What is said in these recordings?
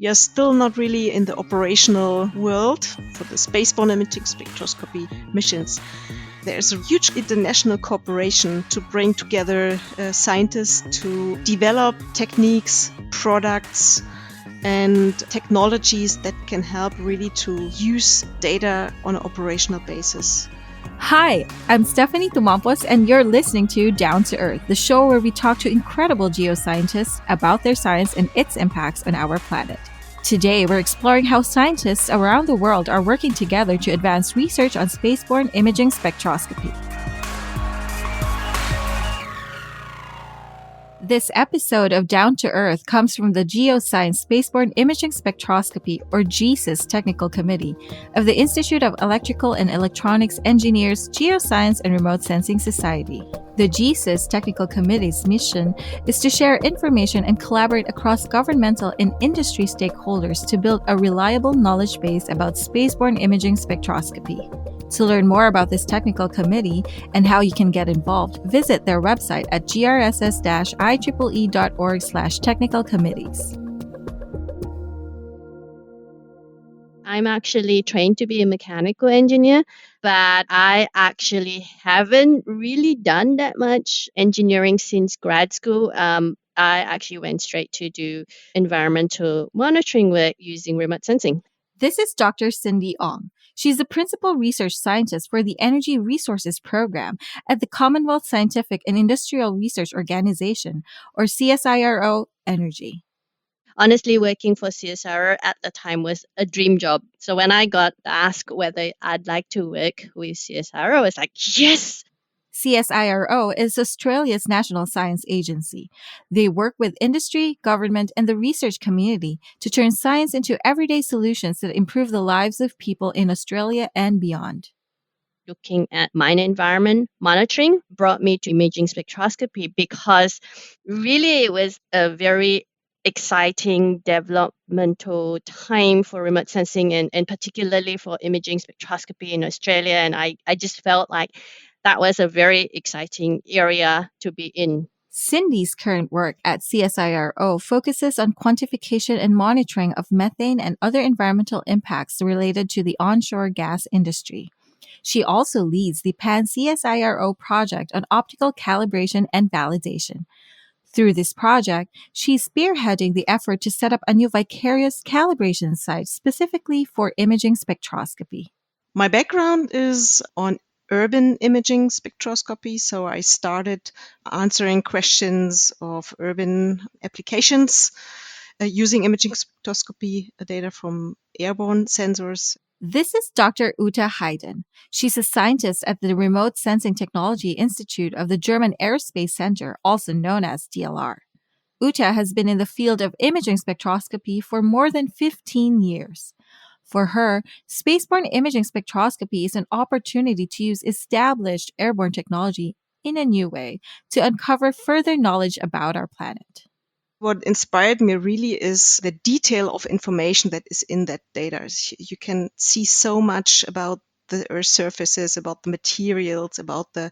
We are still not really in the operational world for the spaceborne imaging spectroscopy missions. There's a huge international cooperation to bring together scientists to develop techniques, products, and technologies that can help really to use data on an operational basis. Hi, I'm Stephanie Tumampos, and you're listening to Down to Earth, the show where we talk to incredible geoscientists about their science and its impacts on our planet. Today, we're exploring how scientists around the world are working together to advance research on spaceborne imaging spectroscopy. This episode of Down to Earth comes from the Geoscience Spaceborne Imaging Spectroscopy, or GSIS Technical Committee, of the Institute of Electrical and Electronics Engineers, Geoscience and Remote Sensing Society. The GSIS Technical Committee's mission is to share information and collaborate across governmental and industry stakeholders to build a reliable knowledge base about spaceborne imaging spectroscopy. To learn more about this technical committee and how you can get involved, visit their website at grss-ieee.org/technical committees. I'm actually trained to be a mechanical engineer, but I actually haven't really done that much engineering since grad school. I actually went straight to do environmental monitoring work using remote sensing. This is Dr. Cindy Ong. She's the principal research scientist for the Energy Resources Program at the Commonwealth Scientific and Industrial Research Organization, or CSIRO Energy. Honestly, working for CSIRO at the time was a dream job. So when I got asked whether I'd like to work with CSIRO, I was like, yes! CSIRO is Australia's national science agency. They work with industry, government, and the research community to turn science into everyday solutions that improve the lives of people in Australia and beyond. Looking at mine environment monitoring brought me to imaging spectroscopy because really it was a very exciting developmental time for remote sensing and particularly for imaging spectroscopy in Australia. And I just felt like that was a very exciting area to be in. Cindy's current work at CSIRO focuses on quantification and monitoring of methane and other environmental impacts related to the onshore gas industry. She also leads the Pan-CSIRO project on optical calibration and validation. Through this project, she's spearheading the effort to set up a new vicarious calibration site specifically for imaging spectroscopy. My background is on urban imaging spectroscopy, so I started answering questions of urban applications using imaging spectroscopy data from airborne sensors. This is Dr. Uta Hayden. She's a scientist at the Remote Sensing Technology Institute of the German Aerospace Center, also known as DLR. Uta has been in the field of imaging spectroscopy for more than 15 years. For her, spaceborne imaging spectroscopy is an opportunity to use established airborne technology in a new way to uncover further knowledge about our planet. What inspired me really is the detail of information that is in that data. You can see so much about the Earth's surfaces, about the materials, about the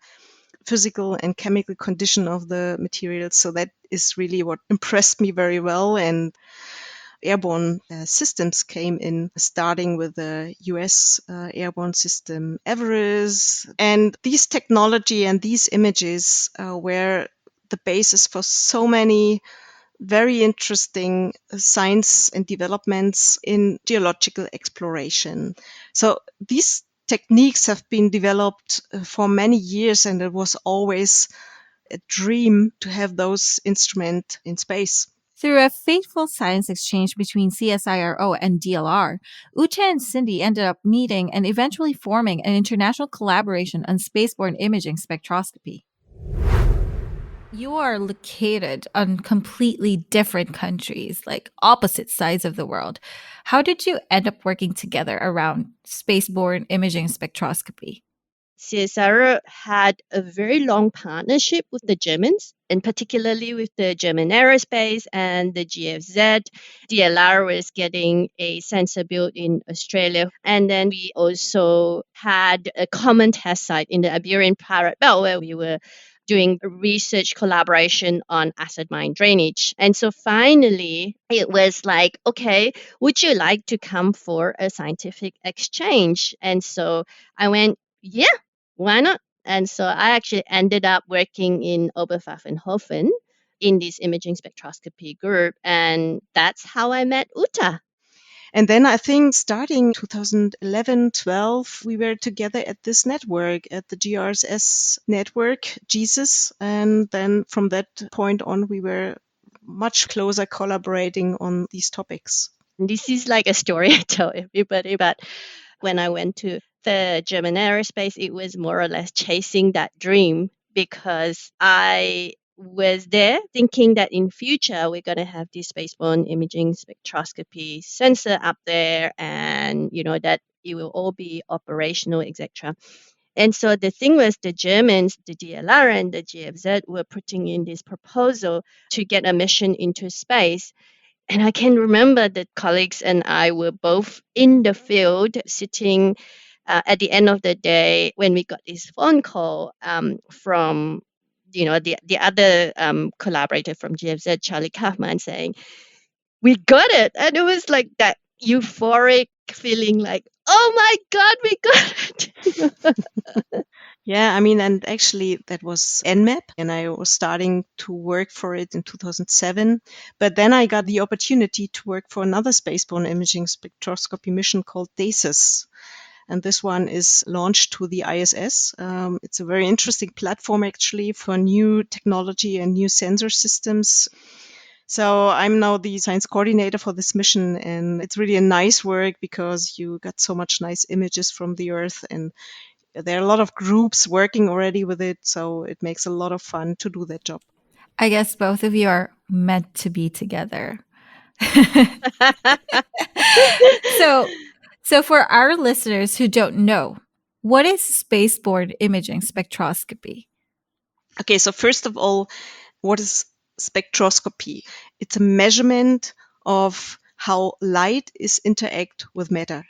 physical and chemical condition of the materials. So that is really what impressed me very well. And airborne systems came in, starting with the US airborne system Everest. And these technology and these images were the basis for so many very interesting science and developments in geological exploration. So these techniques have been developed for many years, and it was always a dream to have those instruments in space. Through a fateful science exchange between CSIRO and DLR, Uta and Cindy ended up meeting and eventually forming an international collaboration on spaceborne imaging spectroscopy. You are located on completely different countries, like opposite sides of the world. How did you end up working together around spaceborne imaging spectroscopy? CSIRO had a very long partnership with the Germans, and particularly with the German Aerospace and the GFZ. DLR was getting a sensor built in Australia. And then we also had a common test site in the Iberian Pirate Belt where we were doing a research collaboration on acid mine drainage. And so finally, it was like, okay, would you like to come for a scientific exchange? And so I went, yeah, why not? And so I actually ended up working in Oberpfaffenhofen in this imaging spectroscopy group. And that's how I met Uta. And then I think starting 2011, 12, we were together at this network, at the GRSS network, Jesus. And then from that point on, we were much closer collaborating on these topics. This is like a story I tell everybody, but when I went to the German aerospace, it was more or less chasing that dream because I was there thinking that in future we're going to have this spaceborne imaging spectroscopy sensor up there, and that it will all be operational, etc. And so the thing was, the Germans, the DLR and the GFZ, were putting in this proposal to get a mission into space. And I can remember that colleagues and I were both in the field sitting at the end of the day when we got this phone call from the other collaborator from GFZ, Charlie Kaufman, saying, we got it. And it was like that euphoric feeling like, oh my God, we got it. Yeah, I mean, and actually that was NMAP, and I was starting to work for it in 2007. But then I got the opportunity to work for another spaceborne imaging spectroscopy mission called DASIS. And this one is launched to the ISS. It's a very interesting platform, actually, for new technology and new sensor systems. So I'm now the science coordinator for this mission, and it's really a nice work because you got so much nice images from the Earth, and there are a lot of groups working already with it, so it makes a lot of fun to do that job. I guess both of you are meant to be together. So for our listeners who don't know, what is spaceborne imaging spectroscopy? Okay, so first of all, what is spectroscopy? It's a measurement of how light is interact with matter.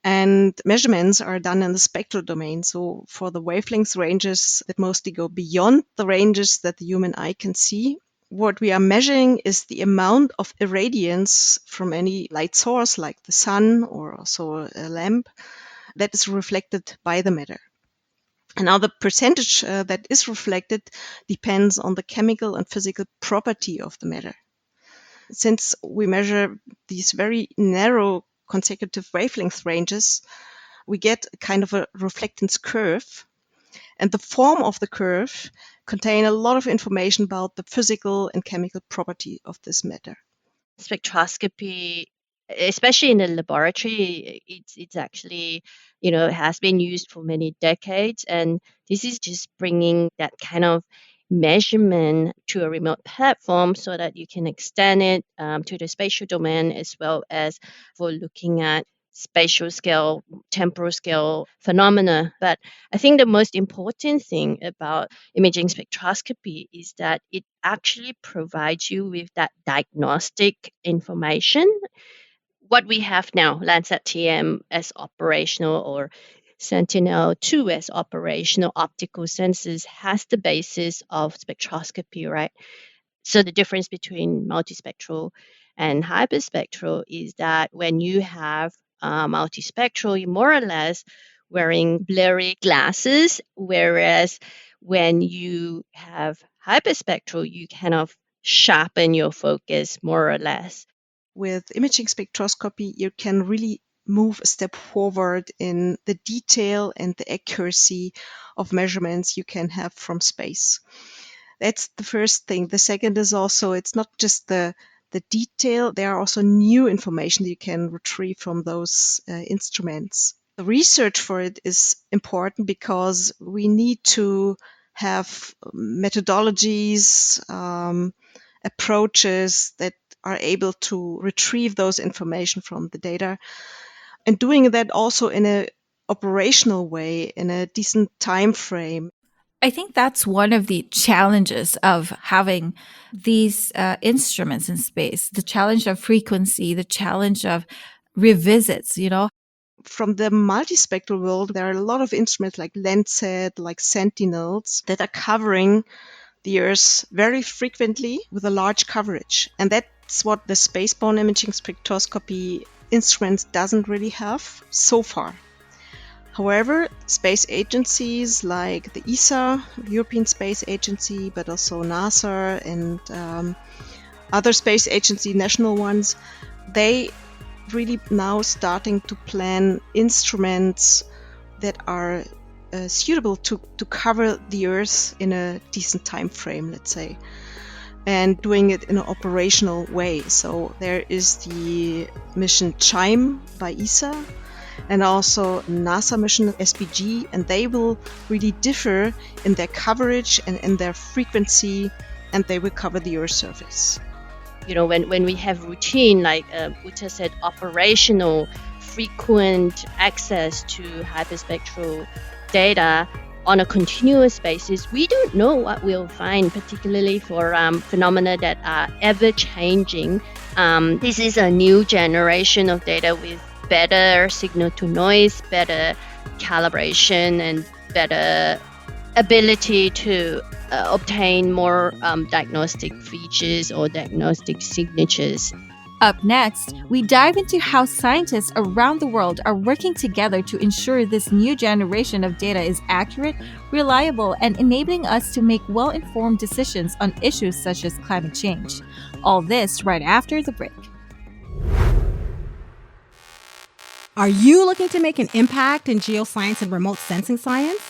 And measurements are done in the spectral domain. So for the wavelength ranges that mostly go beyond the ranges that the human eye can see, what we are measuring is the amount of irradiance from any light source like the sun or also a lamp that is reflected by the matter. And now the percentage that is reflected depends on the chemical and physical property of the matter. Since we measure these very narrow consecutive wavelength ranges, we get a kind of a reflectance curve. And the form of the curve contain a lot of information about the physical and chemical property of this matter. Spectroscopy, especially in the laboratory, it's actually, has been used for many decades. And this is just bringing that kind of measurement to a remote platform so that you can extend it to the spatial domain, as well as for looking at spatial scale, temporal scale phenomena. But I think the most important thing about imaging spectroscopy is that it actually provides you with that diagnostic information. What we have now, Landsat TM as operational, or Sentinel-2 as operational optical sensors, has the basis of spectroscopy, right? So the difference between multispectral and hyperspectral is that when you have multispectral, you're more or less wearing blurry glasses, whereas when you have hyperspectral, you kind of sharpen your focus more or less. With imaging spectroscopy, you can really move a step forward in the detail and the accuracy of measurements you can have from space. That's the first thing. The second is also, it's not just the detail, there are also new information you can retrieve from those instruments. The research for it is important because we need to have methodologies, approaches that are able to retrieve those information from the data, and doing that also in an operational way, in a decent time frame. I think that's one of the challenges of having these instruments in space, the challenge of frequency, the challenge of revisits, from the multispectral world, there are a lot of instruments like Landsat, like Sentinels, that are covering the Earth very frequently with a large coverage. And that's what the spaceborne imaging spectroscopy instruments doesn't really have so far. However, space agencies like the ESA, European Space Agency, but also NASA and other space agency, national ones, they really now starting to plan instruments that are suitable to cover the Earth in a decent time frame, let's say, and doing it in an operational way. So there is the mission CHIME by ESA and also NASA mission SPG, and they will really differ in their coverage and in their frequency, and they will cover the Earth's surface. When we have routine, like Uta said, operational, frequent access to hyperspectral data on a continuous basis, we don't know what we'll find, particularly for phenomena that are ever changing. This is a new generation of data with better signal to noise, better calibration, and better ability to obtain more diagnostic features or diagnostic signatures. Up next, we dive into how scientists around the world are working together to ensure this new generation of data is accurate, reliable, and enabling us to make well-informed decisions on issues such as climate change. All this right after the break. Are you looking to make an impact in geoscience and remote sensing science?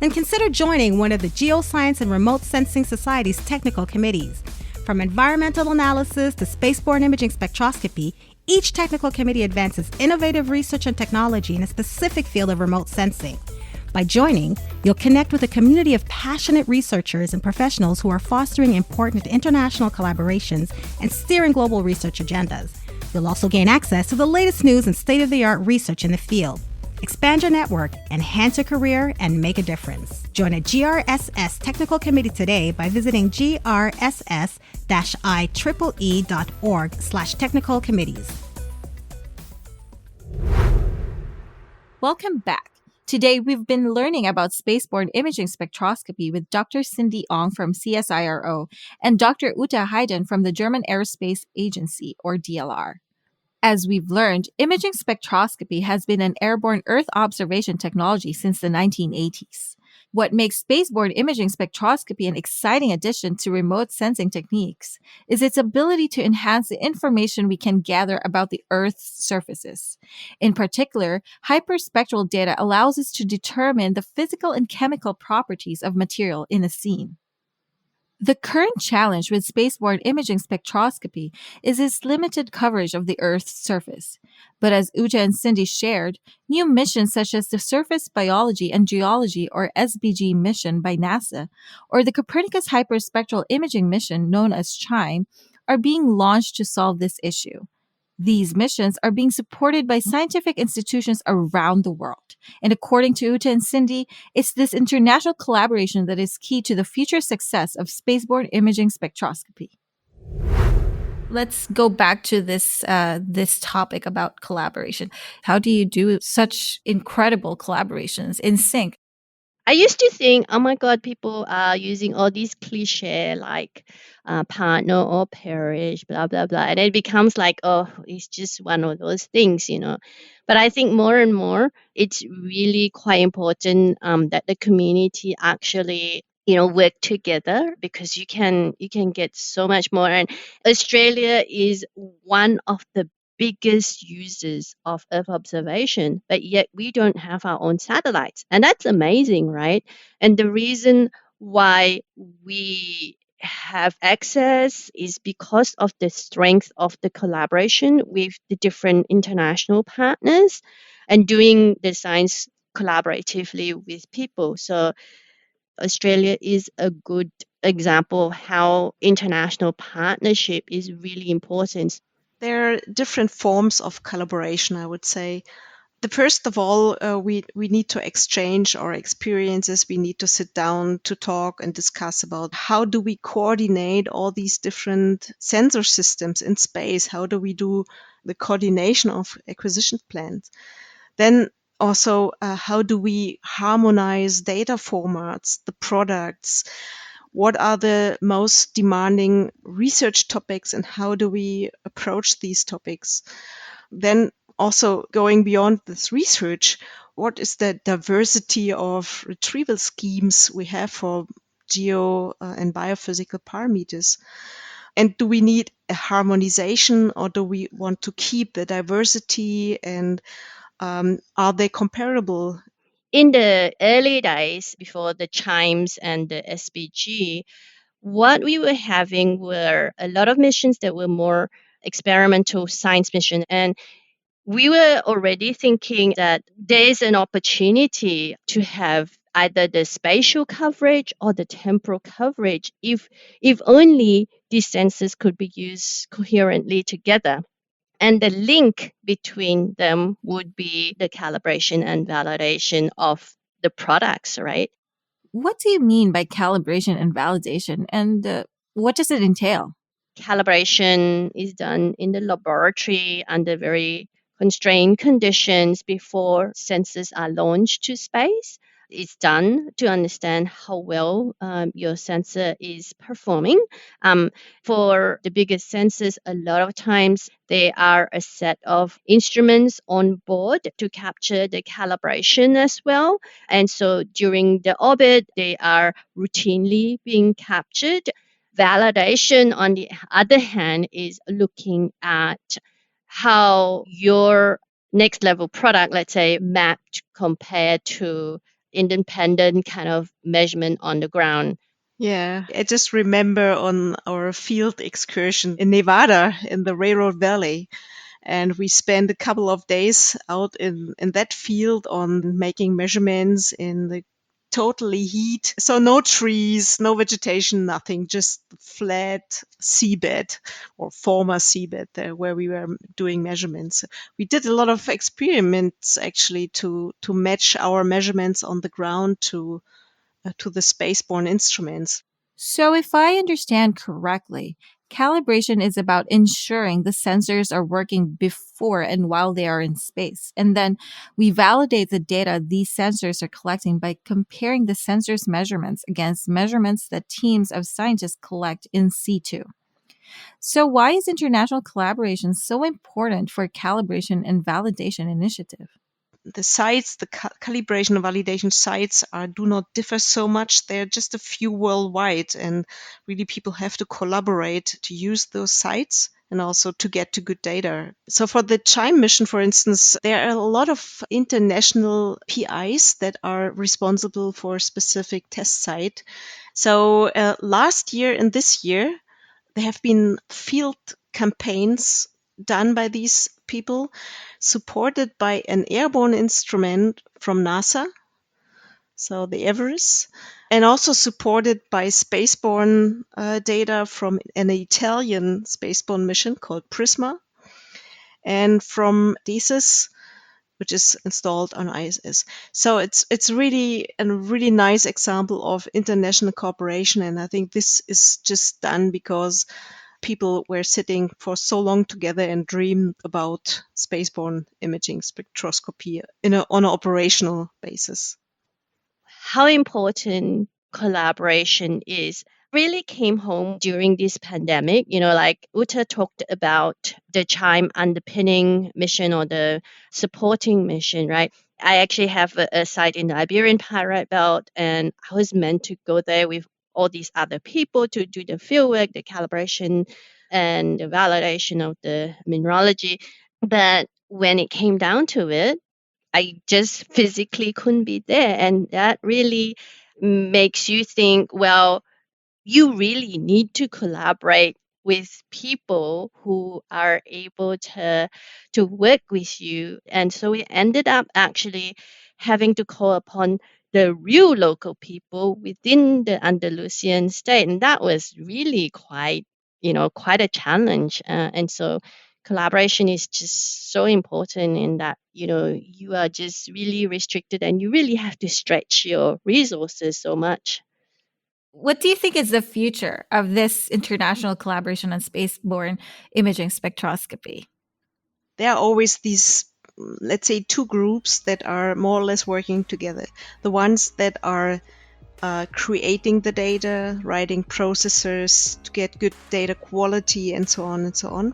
Then consider joining one of the Geoscience and Remote Sensing Society's technical committees. From environmental analysis to spaceborne imaging spectroscopy, each technical committee advances innovative research and technology in a specific field of remote sensing. By joining, you'll connect with a community of passionate researchers and professionals who are fostering important international collaborations and steering global research agendas. You'll also gain access to the latest news and state-of-the-art research in the field. Expand your network, enhance your career, and make a difference. Join a GRSS technical committee today by visiting grss-ieee.org/technical committees. Welcome back. Today, we've been learning about spaceborne imaging spectroscopy with Dr. Cindy Ong from CSIRO and Dr. Uta Heiden from the German Aerospace Agency, or DLR. As we've learned, imaging spectroscopy has been an airborne Earth observation technology since the 1980s. What makes spaceborne imaging spectroscopy an exciting addition to remote sensing techniques is its ability to enhance the information we can gather about the Earth's surfaces. In particular, hyperspectral data allows us to determine the physical and chemical properties of material in a scene. The current challenge with spaceborne imaging spectroscopy is its limited coverage of the Earth's surface. But as Uta and Cindy shared, new missions such as the Surface Biology and Geology, or SBG mission by NASA, or the Copernicus Hyperspectral Imaging mission known as CHIME, are being launched to solve this issue. These missions are being supported by scientific institutions around the world. And according to Uta and Cindy, it's this international collaboration that is key to the future success of spaceborne imaging spectroscopy. Let's go back to this topic about collaboration. How do you do such incredible collaborations in sync? I used to think, oh my God, people are using all these cliche like partner or perish, blah, blah, blah. And it becomes like, oh, it's just one of those things, But I think more and more, it's really quite important that the community actually work together, because you can get so much more. And Australia is one of the biggest users of Earth observation, but yet we don't have our own satellites. And that's amazing, right? And the reason why we have access is because of the strength of the collaboration with the different international partners and doing the science collaboratively with people. So Australia is a good example of how international partnership is really important. There are different forms of collaboration, I would say. First of all, we need to exchange our experiences. We need to sit down to talk and discuss about how do we coordinate all these different sensor systems in space? How do we do the coordination of acquisition plans? Then also, how do we harmonize data formats, the products? What are the most demanding research topics and how do we approach these topics? Then also going beyond this research, what is the diversity of retrieval schemes we have for geo and biophysical parameters? And do we need a harmonization or do we want to keep the diversity, and are they comparable? In the early days, before the chimes and the SBG, what we were having were a lot of missions that were more experimental science mission. And we were already thinking that there's an opportunity to have either the spatial coverage or the temporal coverage if only these sensors could be used coherently together. And the link between them would be the calibration and validation of the products, right? What do you mean by calibration and validation, and what does it entail? Calibration is done in the laboratory under very constrained conditions before sensors are launched to space. It's done to understand how well your sensor is performing. For the biggest sensors, a lot of times they are a set of instruments on board to capture the calibration as well. And so during the orbit, they are routinely being captured. Validation, on the other hand, is looking at how your next level product, let's say, mapped compared to independent kind of measurement on the ground. Yeah, I just remember on our field excursion in Nevada in the Railroad Valley, and we spent a couple of days out in that field on making measurements in the totally heat. So no trees, no vegetation, nothing, just flat seabed or former seabed there where we were doing measurements. We did a lot of experiments actually to match our measurements on the ground to the spaceborne instruments. So, if I understand correctly, calibration is about ensuring the sensors are working before and while they are in space. And then we validate the data these sensors are collecting by comparing the sensors' measurements against measurements that teams of scientists collect in situ. So, why is international collaboration so important for calibration and validation initiative? The sites, the calibration and validation sites do not differ so much. There are just a few worldwide, and really people have to collaborate to use those sites and also to get to good data. So for the CHIME mission, for instance, there are a lot of international PIs that are responsible for a specific test site. So last year and this year, there have been field campaigns done by these people, supported by an airborne instrument from NASA, so the Everest, and also supported by spaceborne data from an Italian spaceborne mission called Prisma, and from DESIS, which is installed on ISS. So it's really a really nice example of international cooperation, and I think this is just done because people were sitting for so long together and dreamed about spaceborne imaging spectroscopy on an operational basis. How important collaboration is really came home during this pandemic. Like Uta talked about the chime underpinning mission or the supporting mission, right? I actually have a site in the Iberian Pyrite Belt, and I was meant to go there with all these other people to do the fieldwork, the calibration, and the validation of the mineralogy. But when it came down to it, I just physically couldn't be there. And that really makes you think, well, you really need to collaborate with people who are able to work with you. And so we ended up actually having to call upon the real local people within the Andalusian state. And that was really quite a challenge. And so collaboration is just so important in that, you are just really restricted and you really have to stretch your resources so much. What do you think is the future of this international collaboration on spaceborne imaging spectroscopy? There are always these let's say, two groups that are more or less working together. The ones that are creating the data, writing processors to get good data quality, and so on and so on.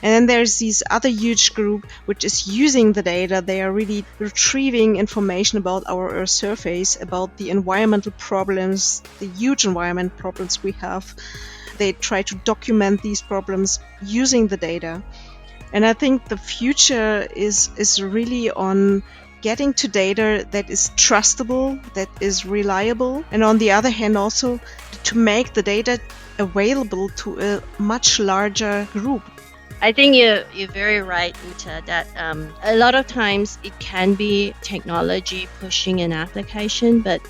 And then there's this other huge group which is using the data. They are really retrieving information about our Earth surface, about the environmental problems, the huge environment problems we have. They try to document these problems using the data. And I think the future is really on getting to data that is trustable, that is reliable, and on the other hand also to make the data available to a much larger group. I think you're very right, Uta, that a lot of times it can be technology pushing an application, but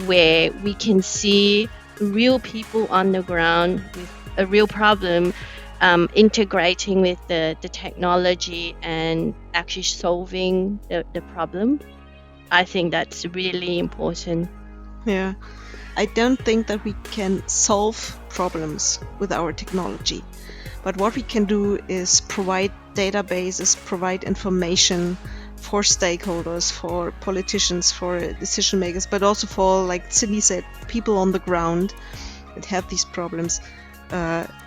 where we can see real people on the ground with a real problem, integrating with the technology and actually solving the problem. I think that's really important. Yeah. I don't think that we can solve problems with our technology. But what we can do is provide databases, provide information for stakeholders, for politicians, for decision makers, but also for, like Cindy said, people on the ground that have these problems.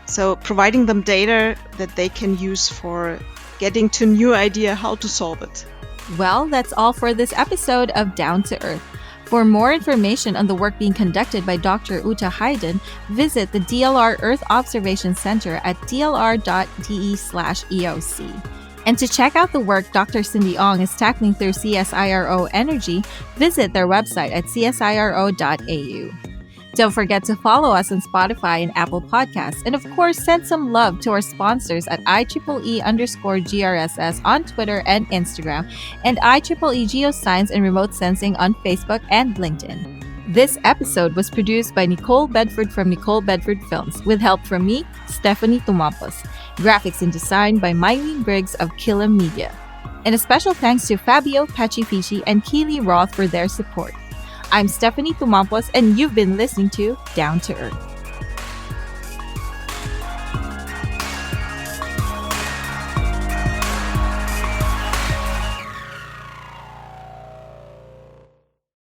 So providing them data that they can use for getting to a new idea how to solve it. Well, that's all for this episode of Down to Earth. For more information on the work being conducted by Dr. Uta Hayden, visit the DLR Earth Observation Center at dlr.de/EOC. And to check out the work Dr. Cindy Ong is tackling through CSIRO Energy, visit their website at csiro.au. Don't forget to follow us on Spotify and Apple Podcasts. And of course, send some love to our sponsors at IEEE_GRSS on Twitter and Instagram, and IEEE Geoscience and Remote Sensing on Facebook and LinkedIn. This episode was produced by Nicole Bedford from Nicole Bedford Films, with help from me, Stephanie Tumampos. Graphics and design by Mylene Briggs of Killam Media. And a special thanks to Fabio Pacifici and Keely Roth for their support. I'm Stephanie Tumampos, and you've been listening to Down to Earth.